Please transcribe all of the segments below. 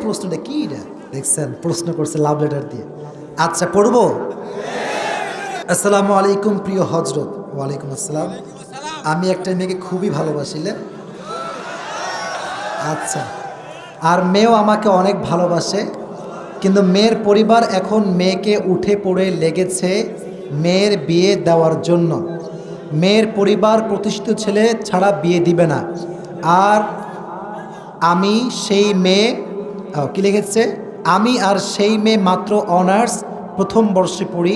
প্রশ্নটা কি রে? দেখছেন প্রশ্ন করছে লাভ লেটার দিয়ে। আচ্ছা পড়বো। আসসালামু আলাইকুম প্রিয় হজরত। ওয়ালাইকুম আসসালাম। আমি একটা মেয়েকে খুবই ভালোবাসিলে। আচ্ছা, আর মেয়েও আমাকে অনেক ভালোবাসে, কিন্তু মেয়ের পরিবার এখন মেয়েকে উঠে পড়ে লেগেছে মেয়ের বিয়ে দেওয়ার জন্য। মেয়ের পরিবার প্রতিষ্ঠিত ছেলে ছাড়া বিয়ে দিবে না। আর আমি সেই মেয়ে কি লিখেছে, আমি আর সেই মেয়ে মাত্র অনার্স প্রথম বর্ষে পড়ি।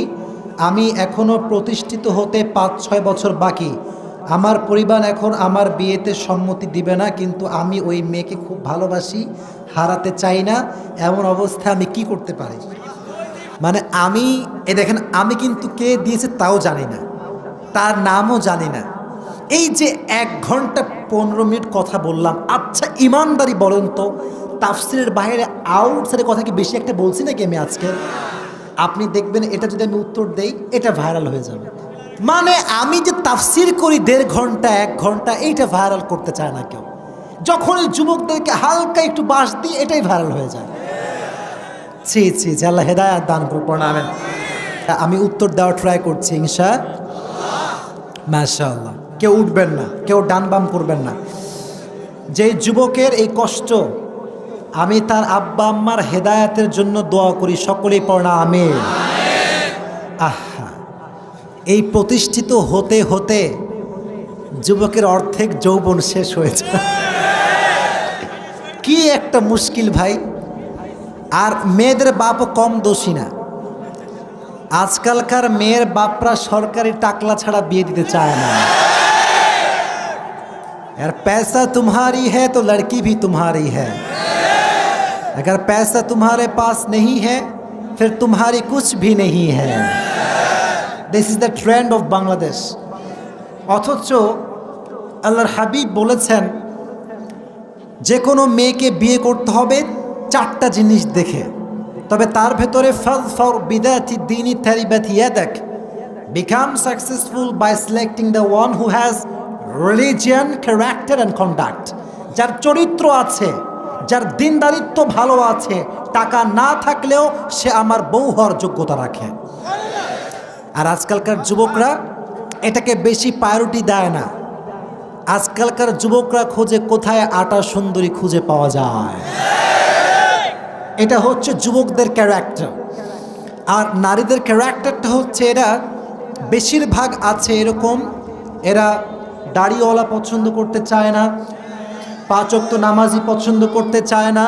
আমি এখনও প্রতিষ্ঠিত হতে 5-6 বছর বাকি। আমার পরিবার এখন আমার বিয়েতে সম্মতি দিবে না, কিন্তু আমি ওই মেয়েকে খুব ভালোবাসি, হারাতে চাই না। এমন অবস্থায় আমি কি করতে পারি? মানে আমি দেখেন, আমি কিন্তু কে দিয়েছে তাও জানি না, তার নামও জানি না। এই যে 1 ঘন্টা 15 মিনিট কথা বললাম। আচ্ছা ইমানদারি বলেন তো, তাফসিরের বাইরে আউটসাইডের কথা কি বেশি একটা বলছি নাকি আমি আজকে? আপনি দেখবেন এটা যদি আমি উত্তর দেই এটা ভাইরাল হয়ে যাবে। মানে আমি যে তাফসির করি 1.5 ঘন্টা 1 ঘন্টা, এইটা ভাইরাল করতে চায় না কেউ। যখন যুবকদেরকে হালকা একটু বাস দিই এটাই ভাইরাল হয়ে যায়। ছি ছি, আল্লাহ হেদায়াত দান করুন, পড়াবেন। আমি উত্তর দেওয়ার ট্রাই করছি ইনশাআল্লাহ। মাশাআল্লাহ। কেউ উঠবেন না, কেউ ডান বাম করবেন না। যে যুবকের এই কষ্ট, আমি তার আব্বা আম্মার হেদায়াতের জন্য দোয়া করি। সকলেই পড়না আমিন। আহা, এই প্রতিষ্ঠিত হতে হতে যুবকের অর্ধেক যৌবন শেষ হয়েছে। কি একটা মুশকিল ভাই। আর মেয়েদের বাপও কম দোষী না। আজকালকার মেয়ের বাপরা সরকারি টাকলা ছাড়া বিয়ে দিতে চায় না। यार पैसा तुम्हारी है तो लड़की भी तुम्हारी है, अगर पैसा तुम्हारे पास नहीं है फिर तुम्हारी कुछ भी नहीं है। This is the trend of Bangladesh. অথচ আল্লাহর হাবিব বলেছেন যে কোনো মেয়েকে বিয়ে করতে হবে 4টা জিনিস দেখে, তবে তার ভেতরে ফাযফার বিদাতি দ্বীনি তারিবাত ইয়াদাক, become successful by selecting the one who has religion, character and conduct। যার চরিত্র আছে, যার দিনদারিত্ব ভালো আছে, টাকা না থাকলেও সে আমার বউ হওয়ার যোগ্যতা রাখে। আর আজকালকার যুবকরা এটাকে বেশি প্রায়োরিটি দেয় না। আজকালকার যুবকরা খোঁজে কোথায় আটা সুন্দরী খুঁজে পাওয়া যায়। এটা হচ্ছে যুবকদের ক্যারেক্টার। আর নারীদের ক্যারেক্টারটা হচ্ছে, এরা বেশিরভাগ আছে এরকম, এরা দাড়িওয়ালা পছন্দ করতে চায় না, 5 ওয়াক্ত নামাজি পছন্দ করতে চায় না,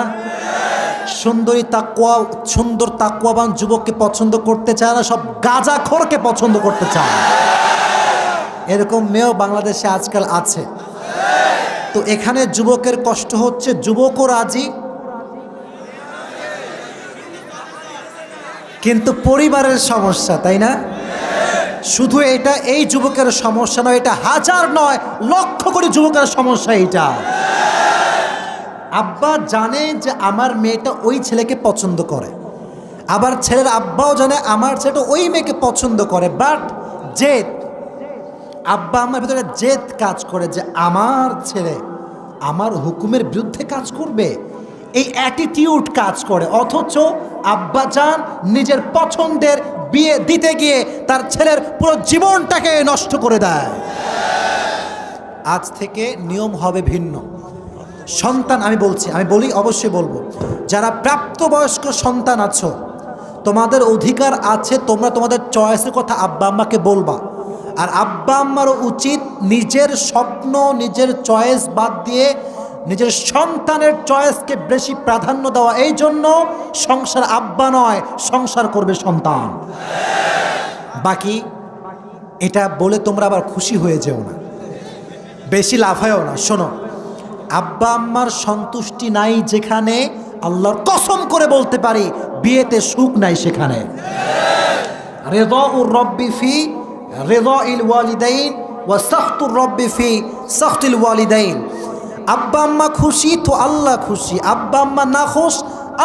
সুন্দর তাকওয়াবান যুবককে পছন্দ করতে চায় না, সব গাঁজাখোরকে পছন্দ করতে চায়। এরকম মেয়েও বাংলাদেশে আজকাল আছে। তো এখানে যুবকের কষ্ট হচ্ছে, যুবকও রাজি কিন্তু পরিবারের সমস্যা, তাই না? শুধু এটা এই যুবকের সমস্যা নয়, এটা হাজার নয় লক্ষ কোটি যুবকের সমস্যা। এটা আব্বা জানে যে আমার মেয়েটা ওই ছেলেকে পছন্দ করে, আবার ছেলের আব্বাও জানে আমার ছেলেটা ওই মেয়েকে পছন্দ করে, বাট জেদ, আব্বা আমার ভিতরে জেদ কাজ করে যে আমার ছেলে আমার হুকুমের বিরুদ্ধে কাজ করবে, এই অ্যাটিটিউড কাজ করে। অথচ আব্বা জান নিজের পছন্দের বিয়ে দিতে গিয়ে তার ছেলের পুরো জীবনটাকে নষ্ট করে দেয়। আজ থেকে নিয়ম হবে ভিন্ন। সন্তান, আমি বলি অবশ্যই বলবো, যারা প্রাপ্তবয়স্ক সন্তান আছো, তোমাদের অধিকার আছে, তোমরা তোমাদের চয়েসের কথা আব্বা আম্মাকে বলবা। আর আব্বা আম্মারও উচিত নিজের স্বপ্ন, নিজের চয়েস বাদ দিয়ে নিজের সন্তানের চয়েসকে বেশি প্রাধান্য দেওয়া। এই জন্য সংসার আব্বা নয়, সংসার করবে সন্তান। বাকি এটা বলে তোমরা আবার খুশি হয়ে যেও না, বেশি লাফায়ও না। শোনো, আব্বা আম্মার সন্তুষ্টি নাই যেখানে, আল্লাহর কসম করে বলতে পারি বিয়েতে সুখ নাই সেখানে। রিদাউর রব্বি ফি রিদাইল ওয়ালিদাইন ওয়া সাখতুর রব্বি ফি সাখতিল ওয়ালিদাইন। আব্বা আম্মা খুশি তো আল্লাহ খুশি, আব্বা আম্মা না খুশ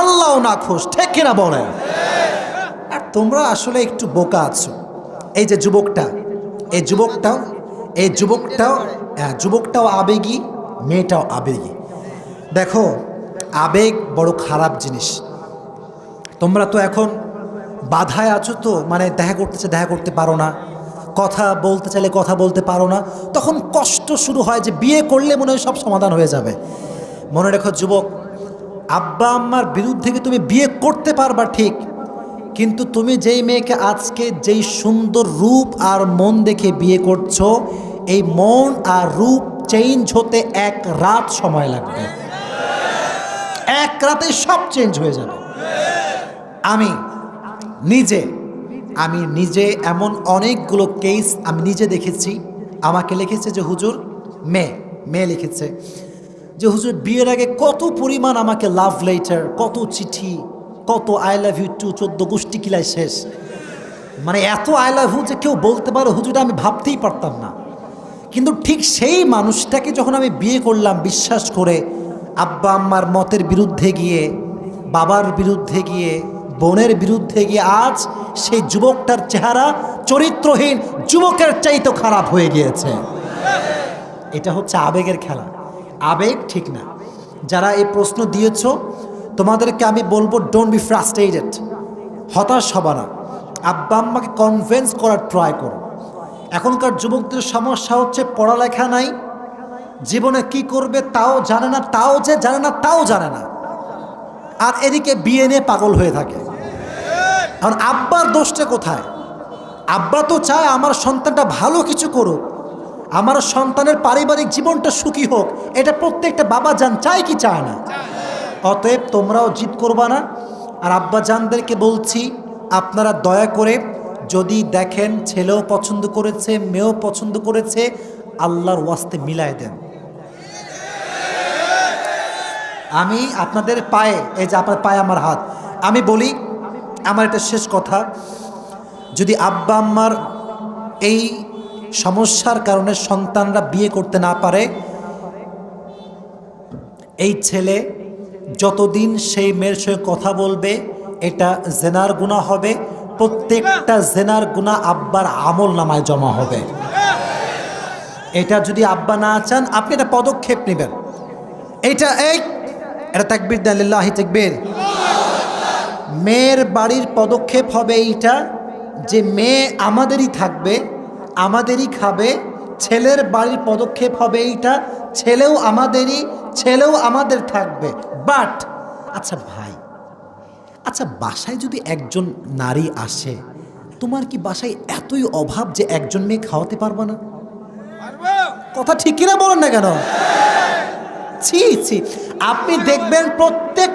আল্লাহও না খুশ, ঠিক কিনা বলেন? আর তোমরা আসলে একটু বোকা আছো। এই যে যুবকটাও আবেগী, মেয়েটাও আবেগী। দেখো, আবেগ বড় খারাপ জিনিস। তোমরা তো এখন বাধায় আছো, তো মানে দেখা করতে পারো না, কথা বলতে চাইলে কথা বলতে পারো না, তখন কষ্ট শুরু হয় যে বিয়ে করলে মনে হয় সব সমাধান হয়ে যাবে। মনে রেখো যুবক, আব্বা আম্মার বিরুদ্ধে কি তুমি বিয়ে করতে পারবা ঠিক, কিন্তু তুমি যেই মেয়েকে আজকে যেই সুন্দর রূপ আর মন দেখে বিয়ে করছো, এই মন আর রূপ চেঞ্জ হতে এক রাত সময় লাগবে। এক রাতে সব চেঞ্জ হয়ে যাবে। আমি নিজে এমন অনেকগুলো কেস আমি নিজে দেখেছি। আমাকে লিখেছে যে হুজুর, মেয়ে লিখেছে যে হুজুর বিয়ের আগে কত পরিমাণ আমাকে লাভ লেটার, কত চিঠি, কত আই লাভ ইউ টু 14 গোষ্ঠী কিলায় শেষ। মানে এত আই লাভ ইউ যে কেউ বলতে পারো হুজুর, আমি ভাবতেই পারতাম না। কিন্তু ঠিক সেই মানুষটাকে যখন আমি বিয়ে করলাম বিশ্বাস করে, আব্বা আম্মার মতের বিরুদ্ধে গিয়ে, বাবার বিরুদ্ধে গিয়ে, বোনের বিরুদ্ধে গিয়ে, আজ সেই যুবকটার চেহারা চরিত্রহীন যুবকের চাইতে খারাপ হয়ে গিয়েছে। এটা হচ্ছে আবেগের খেলা। আবেগ ঠিক না। যারা এই প্রশ্ন দিয়েছ তোমাদেরকে আমি বলবো, ডোন্ট বি ফ্রাস্ট্রেটেড, হতাশ হবা না। আব্বা আম্মাকে কনভিন্স করার ট্রাই করো। এখনকার যুবকদের সমস্যা হচ্ছে পড়ালেখা নাই, জীবনে কি করবে তাও জানে না, তাও জানে না, আর এদিকে বিয়ে নিয়ে পাগল হয়ে থাকে। এখন আব্বার দোষটা কোথায়? আব্বা তো চায় আমার সন্তানটা ভালো কিছু করুক, আমার সন্তানের পারিবারিক জীবনটা সুখী হোক, এটা প্রত্যেকটা বাবা জান চায় কি চায় না? অতএব তোমরাও জিদ করবা না। আর আব্বা জানদেরকে বলছি, আপনারা দয়া করে যদি দেখেন ছেলেও পছন্দ করেছে, মেয়েও পছন্দ করেছে, আল্লাহর ওয়াস্তে মিলায় দেন। আমি আপনাদের পায়ে, এই যে আপনার পায়ে আমার হাত, আমি বলি আমার এটা শেষ কথা, যদি আব্বা আম্মার এই সমস্যার কারণে সন্তানরা বিয়ে করতে না পারে, এই ছেলে যতদিন সেই মেয়ের সঙ্গে কথা বলবে এটা জেনার গুনাহ হবে, প্রত্যেকটা জেনার গুনাহ আব্বার আমল নামায় জমা হবে। এটা যদি আব্বা না চান, আপনি এটা পদক্ষেপ নেবেন। এটা তাকবীর দেন, লিল্লাহি তাকবীর। মেয়ের বাড়ির পদক্ষেপ হবে এইটা যে মেয়ে আমাদেরই থাকবে, আমাদেরই খাবে। ছেলের বাড়ির পদক্ষেপ হবে এইটা, ছেলেও আমাদেরই, ছেলেও আমাদের থাকবে। বাট আচ্ছা ভাই, আচ্ছা বাসায় যদি একজন নারী আসে, তোমার কি বাসায় এতই অভাব যে একজন মেয়ে খাওয়াতে পারবে না? কথা ঠিক কিনা বলেন না কেন? ছি ছি, আপনি দেখবেন প্রত্যেক